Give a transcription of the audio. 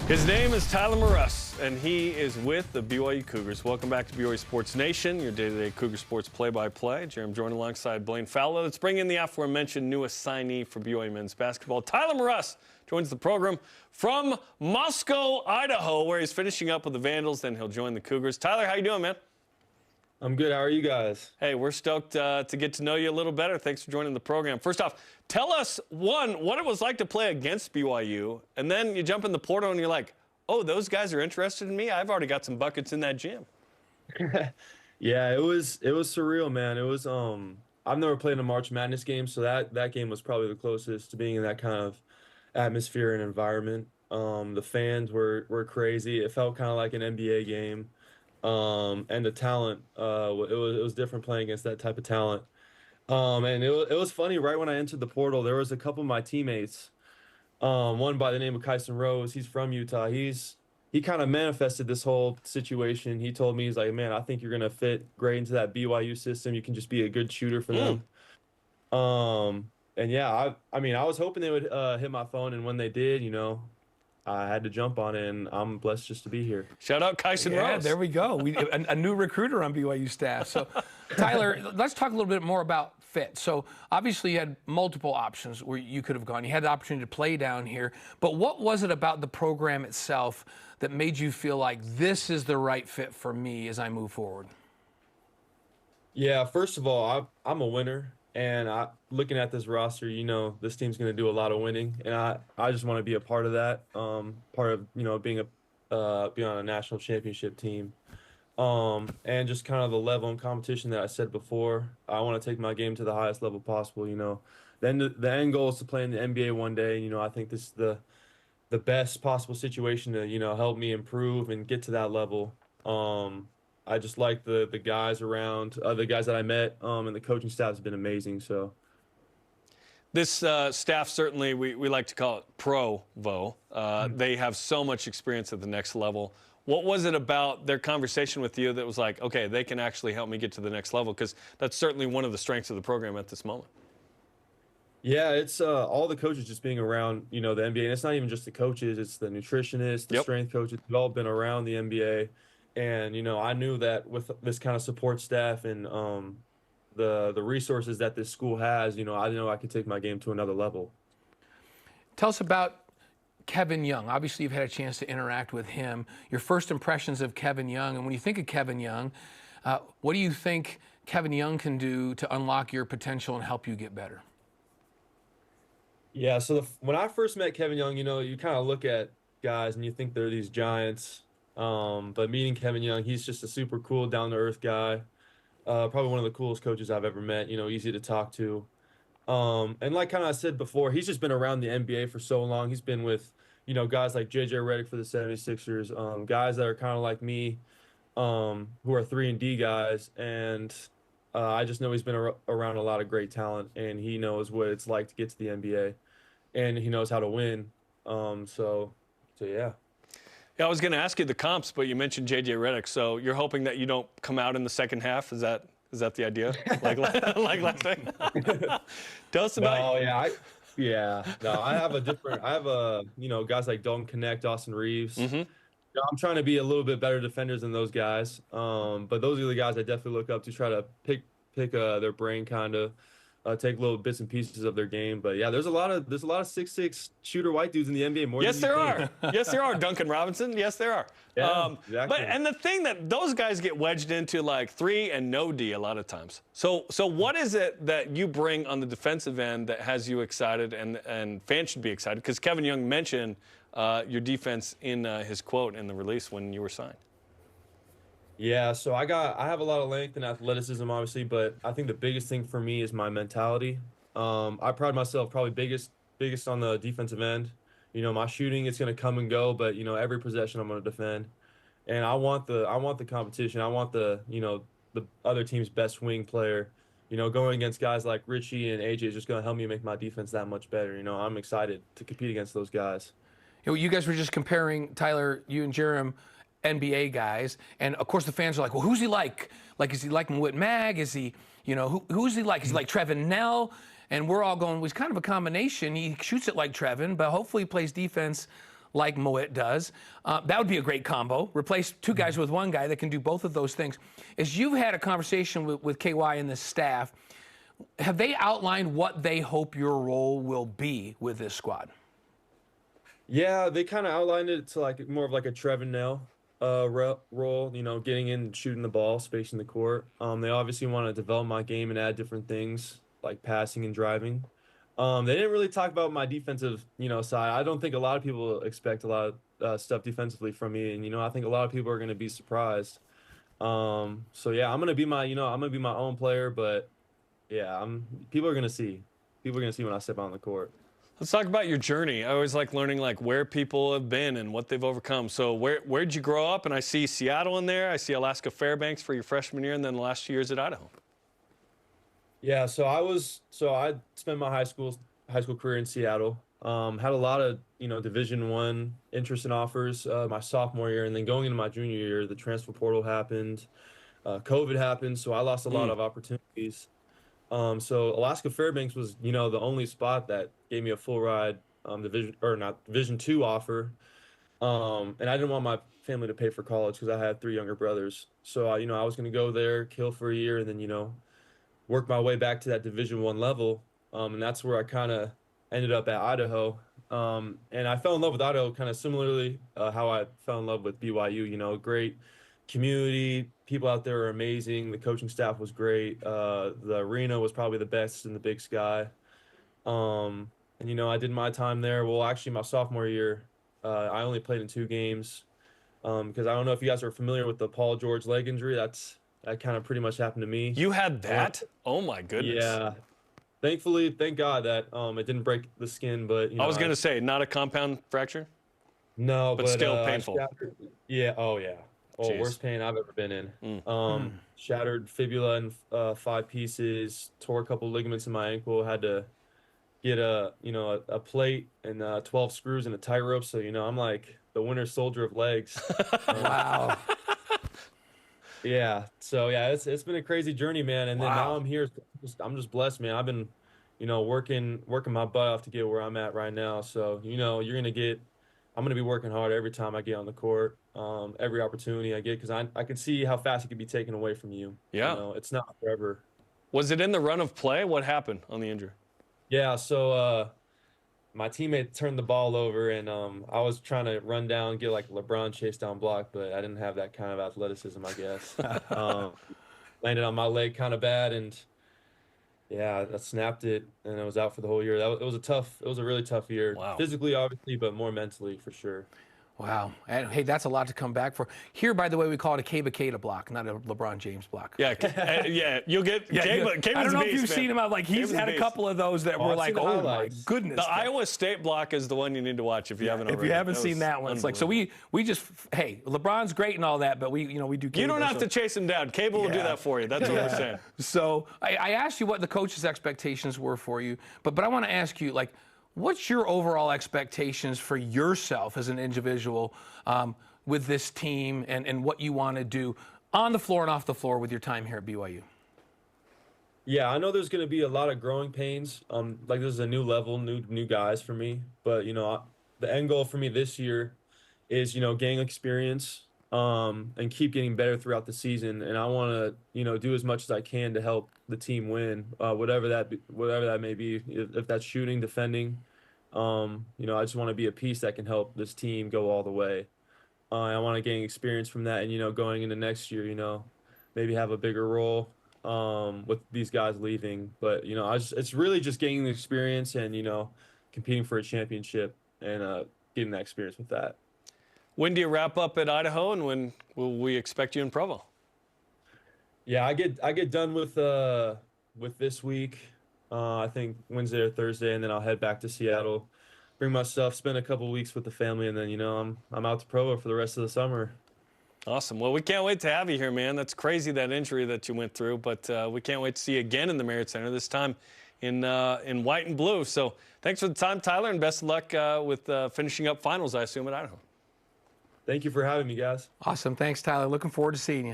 His name is Tyler Mrus, and he is with the BYU Cougars. Welcome back to BYU Sports Nation, your day-to-day Cougar Sports play-by-play. Jarom joined alongside Blaine Fowler. Let's bring in the aforementioned new assignee for BYU men's basketball. Tyler Mrus joins the program from Moscow, Idaho, where he's finishing up with the Vandals. Then he'll join the Cougars. Tyler, how you doing, man? I'm good. How are you guys? Hey, we're stoked to get to know you a little better. Thanks for joining the program. First off, tell us, one, what it was like to play against BYU, and then you jump in the portal and you're like, oh, those guys are interested in me? I've already got some buckets in that gym. Yeah, it was surreal, man. It was I've never played in a March Madness game, so that game was probably the closest to being in that kind of atmosphere and environment. The fans were crazy. It felt kind of like an NBA game. And the talent, it was different playing against that type of talent. And it was funny. Right when I entered the portal, there was a couple of my teammates. One by the name of Kyson Rose. He's from Utah. He kind of manifested this whole situation. He told me, he's like, man, I think you're gonna fit great into that BYU system. You can just be a good shooter for them. And yeah, I mean, I was hoping they would hit my phone, and when they did, I had to jump on it, and I'm blessed just to be here. Shout out Kyson Rose. There we go. A new recruiter on BYU staff. So, Tyler, let's talk a little bit more about fit. So, obviously, you had multiple options where you could have gone. You had the opportunity to play down here. But what was it about the program itself that made you feel like this is the right fit for me as I move forward? Yeah, first of all, I'm a winner. And looking at this roster, this team's going to do a lot of winning, and I just want to be a part of that. Part of being on a national championship team, and just kind of the level and competition that I said before. I want to take my game to the highest level possible. Then the end goal is to play in the NBA one day. I think this is the best possible situation to help me improve and get to that level. I just like the guys around, the guys that I met, and the coaching staff has been amazing. So, this staff certainly we like to call it Provo. They have so much experience at the next level. What was it about their conversation with you that was like, okay, they can actually help me get to the next level? Because that's certainly one of the strengths of the program at this moment. Yeah, it's all the coaches just being around, the NBA, and it's not even just the coaches; it's the nutritionists, the strength coaches. They've all been around the NBA. And, I knew that with this kind of support staff and the resources that this school has, I know I could take my game to another level. Tell us about Kevin Young. Obviously, you've had a chance to interact with him. Your first impressions of Kevin Young, and when you think of Kevin Young, what do you think Kevin Young can do to unlock your potential and help you get better? Yeah, so when I first met Kevin Young, you kind of look at guys and you think they're these giants. But meeting Kevin Young, he's just a super cool, down-to-earth guy. Probably one of the coolest coaches I've ever met, easy to talk to. And like kind of I said before, he's just been around the NBA for so long. He's been with, guys like Reick for the 76ers, guys that are kind of like me, who are 3-and-D guys. And I just know he's been around a lot of great talent, and he knows what it's like to get to the NBA, and he knows how to win. So yeah. Yeah, I was going to ask you the comps, but you mentioned Reick, so you're hoping that you don't come out in the second half. Is that the idea? Like last thing? Tell us about. Oh yeah, No, I have guys like Dalton Connect, Austin Reeves. I'm trying to be a little bit better defenders than those guys. But those are the guys I definitely look up to, try to pick their brain, kind of. Take little bits and pieces of their game, but yeah, there's a lot of 6'6" shooter white dudes in the NBA. More yes, than there are. Yes, there are. Duncan Robinson. Yes, there are. Yeah, exactly. And the thing that those guys get wedged into, like 3 and no D a lot of times. So what is it that you bring on the defensive end that has you excited and fans should be excited? Because Kevin Young mentioned your defense in his quote in the release when you were signed. Yeah, so I have a lot of length and athleticism, obviously, but I think the biggest thing for me is my mentality. I pride myself probably biggest on the defensive end. My shooting is going to come and go, but every possession I'm going to defend, and I want the competition. I want the other team's best wing player. Going against guys like Richie and AJ is just going to help me make my defense that much better. I'm excited to compete against those guys. You guys were just comparing, Tyler, you and Jarom, NBA guys, and of course the fans are like, well, who's he like? Like, is he like Whit Mag? Is he, who's he like? Is he like Trevin Nell? And we're all going, well, he's kind of a combination. He shoots it like Trevin, but hopefully he plays defense like Moet does. That would be a great combo. Replace two guys with one guy that can do both of those things. As you've had a conversation with KY and the staff, have they outlined what they hope your role will be with this squad? Yeah, they kind of outlined it to like more of like a Trevin Nell role, you know, getting in, shooting the ball, spacing the court. They obviously want to develop my game and add different things like passing and driving. They didn't really talk about my defensive, you know, side. I don't think a lot of people expect a lot of stuff defensively from me, and you know, I think a lot of people are going to be surprised. So yeah, I'm gonna be my, you know, I'm gonna be my own player, but yeah, people are gonna see. People are gonna see when I step on the court. Let's talk about your journey. I always like learning like where people have been and what they've overcome. So where'd you grow up? And I see Seattle in there. I see Alaska Fairbanks for your freshman year, and then the last 2 years at Idaho. Yeah, I spent my high school career in Seattle. Had a lot of, you know, Division I interest and offers my sophomore year, and then going into my junior year, the transfer portal happened, COVID happened, so I lost a lot of opportunities. So Alaska Fairbanks was, you know, the only spot that gave me a full ride Division II offer. And I didn't want my family to pay for college because I had 3 younger brothers. So you know, I was going to go there, kill for a year, and then, you know, work my way back to that Division I level. And that's where I kind of ended up at Idaho. And I fell in love with Idaho kind of similarly how I fell in love with BYU. You know, great community, people out there are amazing. The coaching staff was great. The arena was probably the best in the Big Sky. And you know, I did my time there. Well, actually, my sophomore year, I only played in 2 games because I don't know if you guys are familiar with the Paul George leg injury. That kind of pretty much happened to me. You had that? Oh my goodness. Yeah. Thankfully, thank God that it didn't break the skin, but you know, I was gonna say not a compound fracture. No, but still painful. Yeah. Oh yeah. Oh, Jeez. Worst pain I've ever been in. Shattered fibula in 5 pieces. Tore a couple ligaments in my ankle. Had to get a plate and 12 screws and a tie rope. So you know, I'm like the winter soldier of legs. Wow. Yeah. So yeah, it's been a crazy journey, man. And then Wow. now I'm here. I'm just blessed, man. I've been, you know, working my butt off to get where I'm at right now. So you know, I'm gonna be working hard every time I get on the court, every opportunity I get, because I can see how fast it can be taken away from you. Yeah. You know, it's not forever. Was it in the run of play? What happened on the injury? Yeah. So my teammate turned the ball over, and I was trying to run down, get like a LeBron chase down block, but I didn't have that kind of athleticism, I guess. Landed on my leg kind of bad, and yeah, I snapped it, and I was out for the whole year. It was a really tough year. Wow. Physically, obviously, but more mentally for sure. Wow. And hey, that's a lot to come back for. Here, by the way, we call it a Keba block, not a LeBron James block. Yeah, yeah. You'll get Keba. I don't know if you've man. seen him. Like he's had a couple of those that were I've like, seen the oh highlights. my goodness. The Iowa State block is the one you need to watch if you haven't already. If you haven't seen that one, it's like, so we just, hey, LeBron's great and all that, but we do. Keba, You don't have to chase him down. Cable will do that for you. That's what we're saying. So I asked you what the coaches' expectations were for you, but I want to ask you, like, what's your overall expectations for yourself as an individual with this team and what you want to do on the floor and off the floor with your time here at BYU? Yeah, I know there's going to be a lot of growing pains. Like this is a new level, new guys for me. But you know, the end goal for me this year is, you know, gain experience and keep getting better throughout the season. And I want to, you know, do as much as I can to help the team win, whatever that may be. If that's shooting, defending, you know, I just want to be a piece that can help this team go all the way. I want to gain experience from that, and you know, going into next year, you know, maybe have a bigger role with these guys leaving. But you know, it's really just gaining the experience and, you know, competing for a championship and getting that experience with that. When do you wrap up at Idaho, and when will we expect you in Provo? Yeah, I get done with this week. I think Wednesday or Thursday, and then I'll head back to Seattle, bring my stuff, spend a couple weeks with the family, and then, you know, I'm out to Provo for the rest of the summer. Awesome. Well, we can't wait to have you here, man. That's crazy, that injury that you went through, but we can't wait to see you again in the Marriott Center, this time in white and blue. So thanks for the time, Tyler, and best of luck with finishing up finals, I assume, at Idaho. Thank you for having me, guys. Awesome. Thanks, Tyler. Looking forward to seeing you.